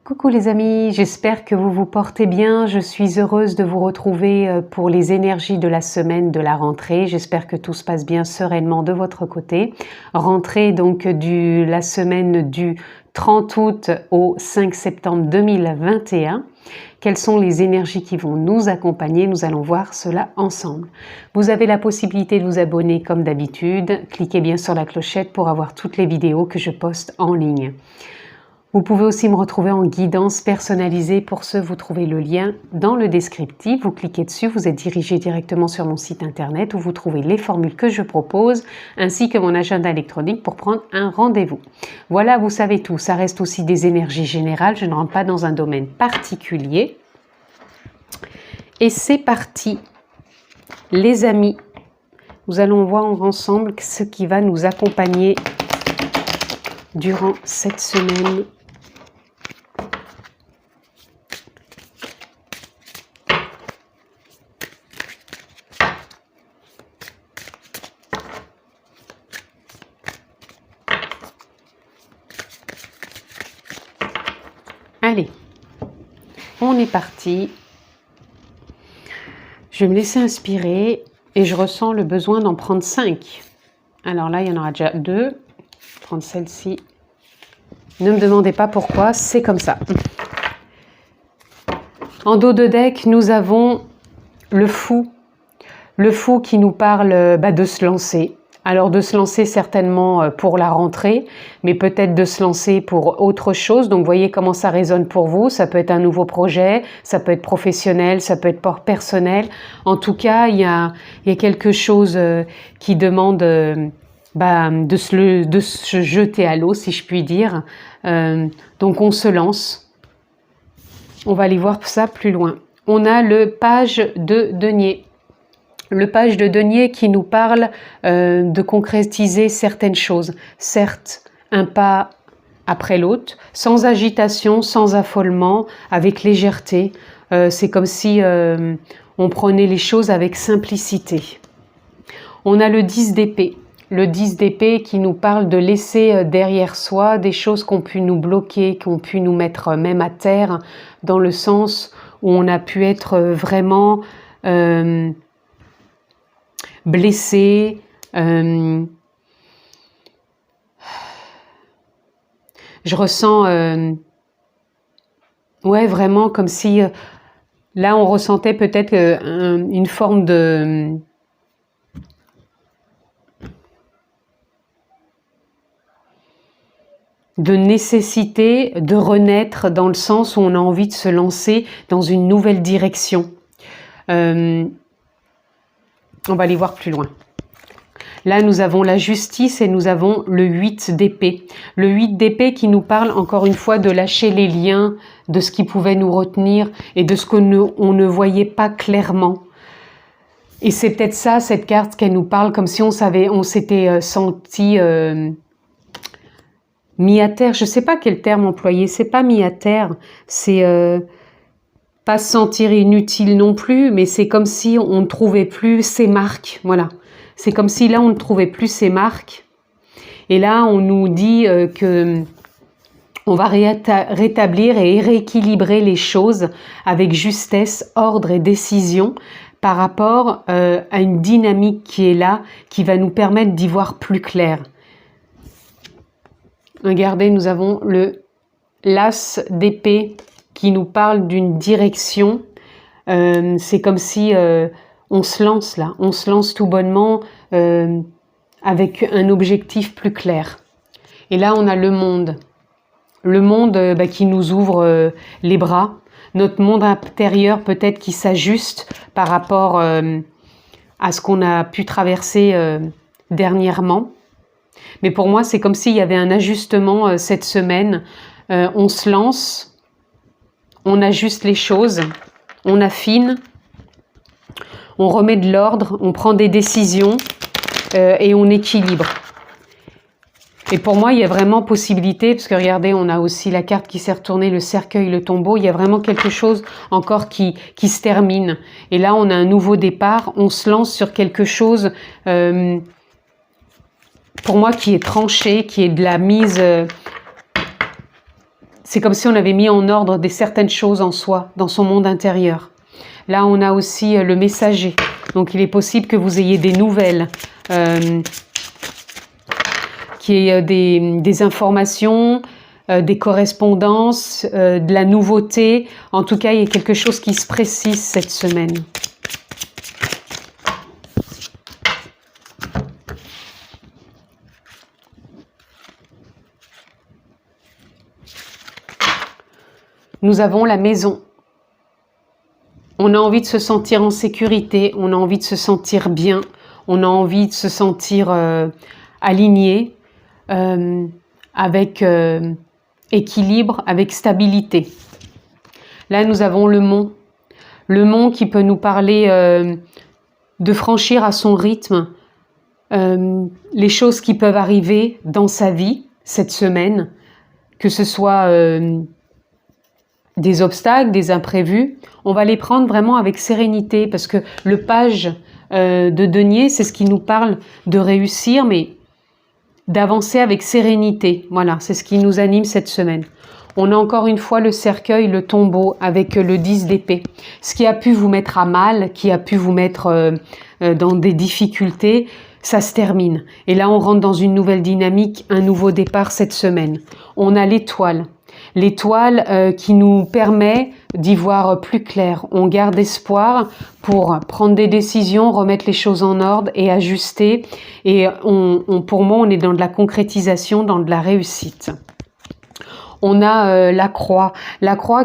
Coucou les amis, j'espère que vous vous portez bien. Je suis heureuse de vous retrouver pour les énergies de la semaine de la rentrée. J'espère que tout se passe bien sereinement de votre côté. Rentrée donc la semaine du 30 août au 5 septembre 2021. Quelles sont les énergies qui vont nous accompagner? Nous allons voir cela ensemble. Vous avez la possibilité de vous abonner comme d'habitude. Cliquez bien sur la clochette pour avoir toutes les vidéos que je poste en ligne. Vous pouvez aussi me retrouver en guidance personnalisée. Pour ce, vous trouvez le lien dans le descriptif. Vous cliquez dessus, vous êtes dirigé directement sur mon site internet où vous trouvez les formules que je propose ainsi que mon agenda électronique pour prendre un rendez-vous. Voilà, vous savez tout. Ça reste aussi des énergies générales. Je ne rentre pas dans un domaine particulier. Et c'est parti, les amis. Nous allons voir ensemble ce qui va nous accompagner durant cette semaine. Allez, on est parti. Je vais me laisser inspirer et je ressens le besoin d'en prendre 5. Alors là, il y en aura déjà 2. Je vais prendre celle-ci. Ne me demandez pas pourquoi, c'est comme ça. En dos de deck, nous avons le fou. Le fou qui nous parle de se lancer. Alors de se lancer certainement pour la rentrée, mais peut-être de se lancer pour autre chose. Donc voyez comment ça résonne pour vous. Ça peut être un nouveau projet, ça peut être professionnel, ça peut être personnel. En tout cas, il y a quelque chose qui demande de se jeter à l'eau, si je puis dire. Donc on se lance. On va aller voir ça plus loin. On a le page de denier. Le page de denier qui nous parle de concrétiser certaines choses. Certes, un pas après l'autre, sans agitation, sans affolement, avec légèreté. C'est comme si on prenait les choses avec simplicité. On a le 10 d'épée. Le 10 d'épée qui nous parle de laisser derrière soi des choses qui ont pu nous bloquer, qui ont pu nous mettre même à terre, dans le sens où on a pu être vraiment blessé, je ressens ouais, vraiment comme si là on ressentait peut-être une forme de nécessité de renaître, dans le sens où on a envie de se lancer dans une nouvelle direction. On va aller voir plus loin. Là, nous avons la justice et nous avons le 8 d'épée. Le 8 d'épée qui nous parle encore une fois de lâcher les liens, de ce qui pouvait nous retenir et de ce qu'on ne voyait pas clairement. Et c'est peut-être ça, cette carte, qu'elle nous parle, comme si on s'était senti mis à terre. Je ne sais pas quel terme employer. C'est pas mis à terre, c'est pas se sentir inutile non plus, mais c'est comme si on ne trouvait plus ses marques. Voilà. C'est comme si là, on ne trouvait plus ses marques. Et là, on nous dit que on va rétablir et rééquilibrer les choses avec justesse, ordre et décision par rapport à une dynamique qui est là, qui va nous permettre d'y voir plus clair. Regardez, nous avons le l'as d'épée qui nous parle d'une direction. C'est comme si on se lance là, on se lance tout bonnement avec un objectif plus clair. Et là, on a le monde. Le monde qui nous ouvre les bras. Notre monde intérieur peut-être qui s'ajuste par rapport à ce qu'on a pu traverser dernièrement. Mais pour moi, c'est comme s'il y avait un ajustement cette semaine. On se lance. On ajuste les choses, on affine, on remet de l'ordre, on prend des décisions et on équilibre. Et pour moi, il y a vraiment possibilité, parce que regardez, on a aussi la carte qui s'est retournée, le cercueil, le tombeau, il y a vraiment quelque chose encore qui se termine. Et là, on a un nouveau départ, on se lance sur quelque chose, pour moi, qui est tranché, qui est de la mise c'est comme si on avait mis en ordre certaines choses en soi, dans son monde intérieur. Là, on a aussi le messager. Donc, il est possible que vous ayez des nouvelles, qu'il y ait des informations, des correspondances, de la nouveauté. En tout cas, il y a quelque chose qui se précise cette semaine. Nous avons la maison. On a envie de se sentir en sécurité, on a envie de se sentir bien, on a envie de se sentir aligné, avec équilibre, avec stabilité. Là, nous avons le mont. Le mont qui peut nous parler de franchir à son rythme les choses qui peuvent arriver dans sa vie cette semaine, que ce soit des obstacles, des imprévus, on va les prendre vraiment avec sérénité parce que le page de denier, c'est ce qui nous parle de réussir, mais d'avancer avec sérénité. Voilà, c'est ce qui nous anime cette semaine. On a encore une fois le cercueil, le tombeau avec le 10 d'épée. Ce qui a pu vous mettre à mal, qui a pu vous mettre dans des difficultés, ça se termine. Et là, on rentre dans une nouvelle dynamique, un nouveau départ cette semaine. On a l'étoile. L'étoile qui nous permet d'y voir plus clair. On garde espoir pour prendre des décisions, remettre les choses en ordre et ajuster. Et pour moi, on est dans de la concrétisation, dans de la réussite. On a la croix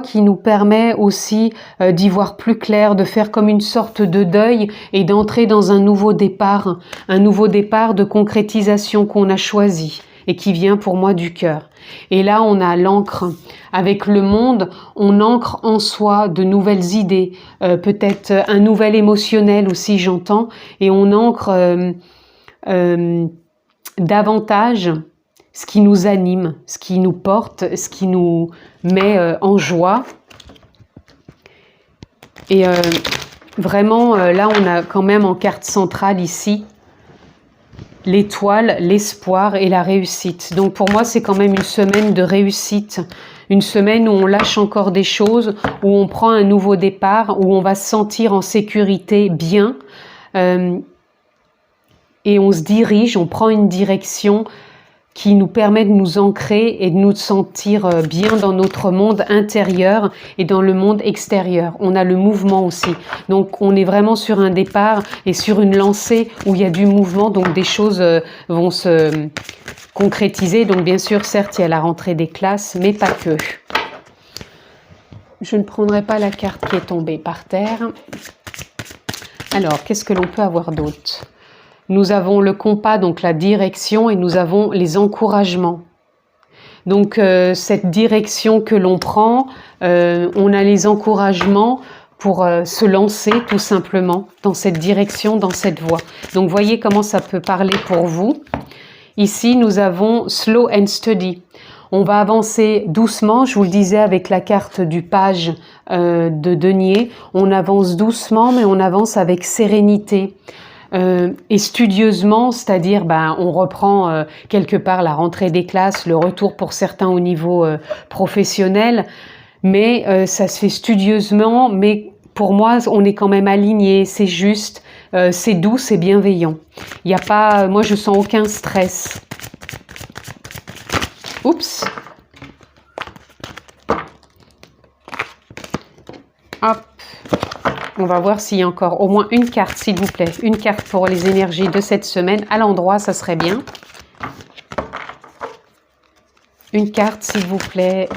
qui nous permet aussi d'y voir plus clair, de faire comme une sorte de deuil et d'entrer dans un nouveau départ de concrétisation qu'on a choisi et qui vient pour moi du cœur. Et là, on a l'encre. Avec le monde, on ancre en soi de nouvelles idées, peut-être un nouvel émotionnel aussi, j'entends, et on ancre davantage ce qui nous anime, ce qui nous porte, ce qui nous met en joie. Et vraiment, là, on a quand même en carte centrale ici, l'étoile, l'espoir et la réussite. Donc pour moi, c'est quand même une semaine de réussite, une semaine où on lâche encore des choses, où on prend un nouveau départ, où on va se sentir en sécurité, bien, et on se dirige, on prend une direction qui nous permet de nous ancrer et de nous sentir bien dans notre monde intérieur et dans le monde extérieur. On a le mouvement aussi. Donc, on est vraiment sur un départ et sur une lancée où il y a du mouvement. Donc, des choses vont se concrétiser. Donc, bien sûr, certes, il y a la rentrée des classes, mais pas que. Je ne prendrai pas la carte qui est tombée par terre. Alors, qu'est-ce que l'on peut avoir d'autre ? Nous avons le compas, donc la direction, et nous avons les encouragements. Donc, cette direction que l'on prend, on a les encouragements pour se lancer tout simplement dans cette direction, dans cette voie. Donc, voyez comment ça peut parler pour vous. Ici, nous avons slow and steady. On va avancer doucement, je vous le disais avec la carte du page de denier. On avance doucement, mais on avance avec sérénité. Et studieusement, c'est-à-dire on reprend quelque part la rentrée des classes, le retour pour certains au niveau professionnel, mais ça se fait studieusement, mais pour moi, on est quand même aligné, c'est juste, c'est doux, c'est bienveillant. Il n'y a pas, moi je sens aucun stress. Oups. Hop. On va voir s'il y a encore au moins une carte, s'il vous plaît. Une carte pour les énergies de cette semaine. À l'endroit, ça serait bien. Une carte, s'il vous plaît.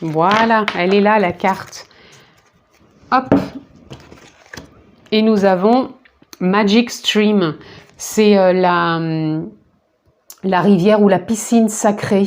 Voilà, elle est là, la carte. Hop. Et nous avons Magic Stream. C'est la rivière ou la piscine sacrée.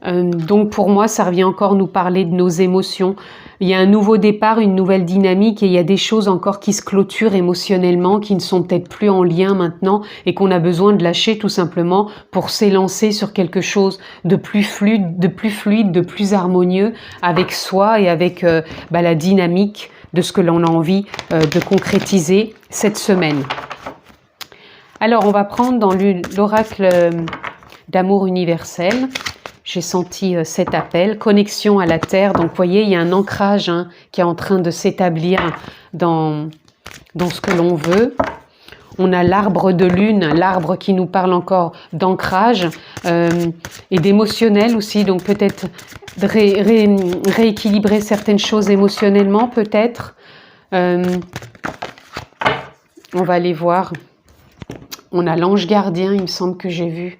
Donc pour moi, ça revient encore nous parler de nos émotions. Il y a un nouveau départ, une nouvelle dynamique et il y a des choses encore qui se clôturent émotionnellement, qui ne sont peut-être plus en lien maintenant et qu'on a besoin de lâcher tout simplement pour s'élancer sur quelque chose de plus fluide, de plus harmonieux avec soi et avec la dynamique de ce que l'on a envie de concrétiser cette semaine. Alors, on va prendre dans l'oracle d'amour universel. J'ai senti cet appel, connexion à la Terre. Donc, vous voyez, il y a un ancrage qui est en train de s'établir dans ce que l'on veut. On a l'arbre de lune, l'arbre qui nous parle encore d'ancrage et d'émotionnel aussi. Donc, peut-être rééquilibrer certaines choses émotionnellement, peut-être. On va aller voir. On a l'ange gardien, il me semble que j'ai vu.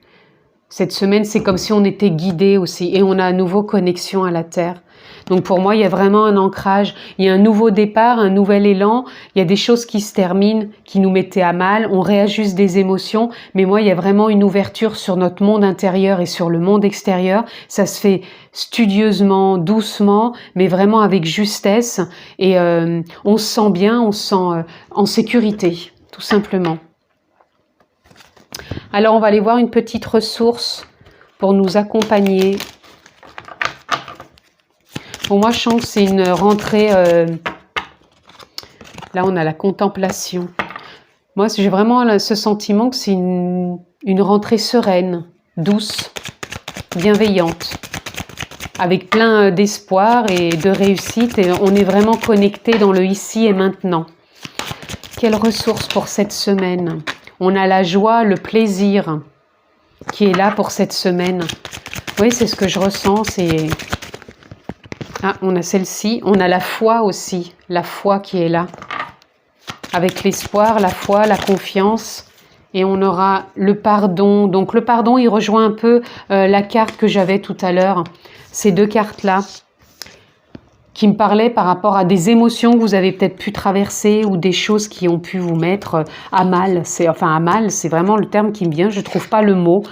Cette semaine, c'est comme si on était guidé aussi. Et on a à nouveau connexion à la Terre. Donc pour moi, il y a vraiment un ancrage. Il y a un nouveau départ, un nouvel élan. Il y a des choses qui se terminent, qui nous mettaient à mal. On réajuste des émotions. Mais moi, il y a vraiment une ouverture sur notre monde intérieur et sur le monde extérieur. Ça se fait studieusement, doucement, mais vraiment avec justesse. Et on se sent bien, on se sent en sécurité, tout simplement. Alors, on va aller voir une petite ressource pour nous accompagner. Pour moi, je sens que c'est une rentrée... là, on a la contemplation. Moi, j'ai vraiment ce sentiment que c'est une rentrée sereine, douce, bienveillante, avec plein d'espoir et de réussite. Et on est vraiment connecté dans le ici et maintenant. Quelle ressource pour cette semaine? On a la joie, le plaisir qui est là pour cette semaine. Oui, c'est ce que je ressens. C'est... Ah, on a celle-ci. On a la foi aussi. La foi qui est là. Avec l'espoir, la foi, la confiance. Et on aura le pardon. Donc le pardon, il rejoint un peu la carte que j'avais tout à l'heure. Ces deux cartes-là qui me parlaient par rapport à des émotions que vous avez peut-être pu traverser ou des choses qui ont pu vous mettre à mal. Enfin, à mal, c'est vraiment le terme qui me vient. Je ne trouve pas le mot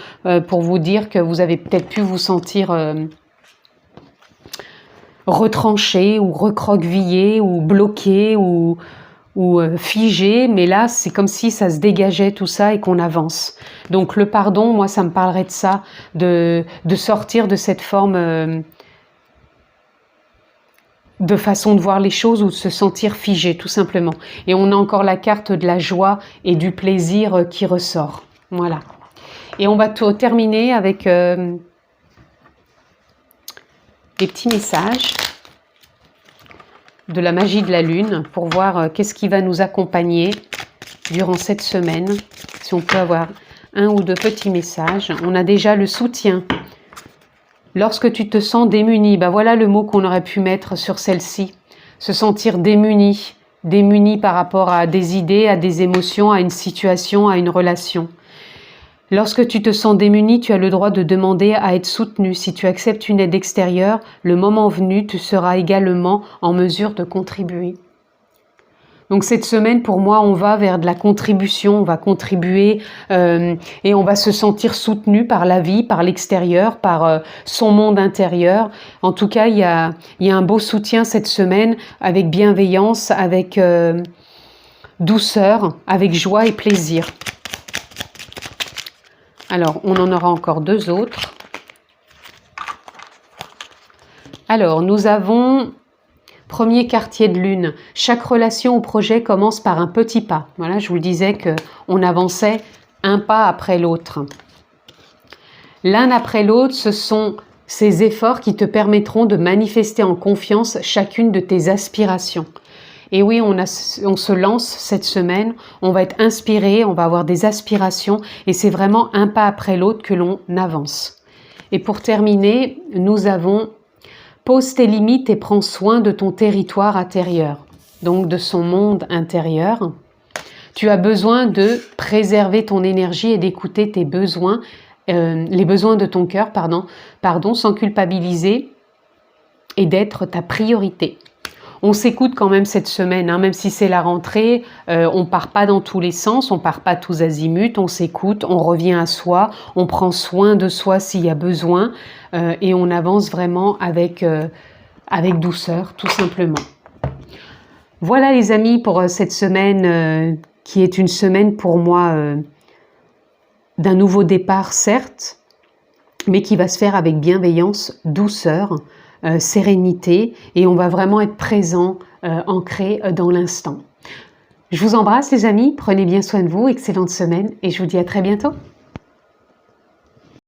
pour vous dire que vous avez peut-être pu vous sentir retranché ou recroquevillé ou bloqué ou figé. Mais là, c'est comme si ça se dégageait tout ça et qu'on avance. Donc le pardon, moi, ça me parlerait de ça, de sortir de cette forme... de façon de voir les choses ou de se sentir figé, tout simplement. Et on a encore la carte de la joie et du plaisir qui ressort. Voilà. Et on va terminer avec des petits messages de la magie de la lune pour voir qu'est-ce qui va nous accompagner durant cette semaine. Si on peut avoir un ou deux petits messages. On a déjà le soutien. Lorsque tu te sens démuni, ben voilà le mot qu'on aurait pu mettre sur celle-ci. Se sentir démuni, démuni par rapport à des idées, à des émotions, à une situation, à une relation. Lorsque tu te sens démuni, tu as le droit de demander à être soutenu. Si tu acceptes une aide extérieure, le moment venu, tu seras également en mesure de contribuer. Donc cette semaine, pour moi, on va vers de la contribution, on va contribuer et on va se sentir soutenu par la vie, par l'extérieur, par son monde intérieur. En tout cas, il y a un beau soutien cette semaine avec bienveillance, avec douceur, avec joie et plaisir. Alors, on en aura encore deux autres. Alors, nous avons... Premier quartier de lune, chaque relation ou projet commence par un petit pas. Voilà, je vous le disais qu'on avançait un pas après l'autre. L'un après l'autre, ce sont ces efforts qui te permettront de manifester en confiance chacune de tes aspirations. Et oui, on se lance cette semaine, on va être inspiré, on va avoir des aspirations et c'est vraiment un pas après l'autre que l'on avance. Et pour terminer, nous avons... Pose tes limites et prends soin de ton territoire intérieur, donc de son monde intérieur. Tu as besoin de préserver ton énergie et d'écouter tes besoins, les besoins de ton cœur, sans culpabiliser et d'être ta priorité. On s'écoute quand même cette semaine, même si c'est la rentrée, on ne part pas dans tous les sens, on ne part pas tous azimuts, on s'écoute, on revient à soi, on prend soin de soi s'il y a besoin et on avance vraiment avec douceur, tout simplement. Voilà les amis pour cette semaine qui est une semaine pour moi d'un nouveau départ certes, mais qui va se faire avec bienveillance, douceur, sérénité et on va vraiment être présent, ancré dans l'instant. Je vous embrasse les amis, prenez bien soin de vous, excellente semaine et je vous dis à très bientôt.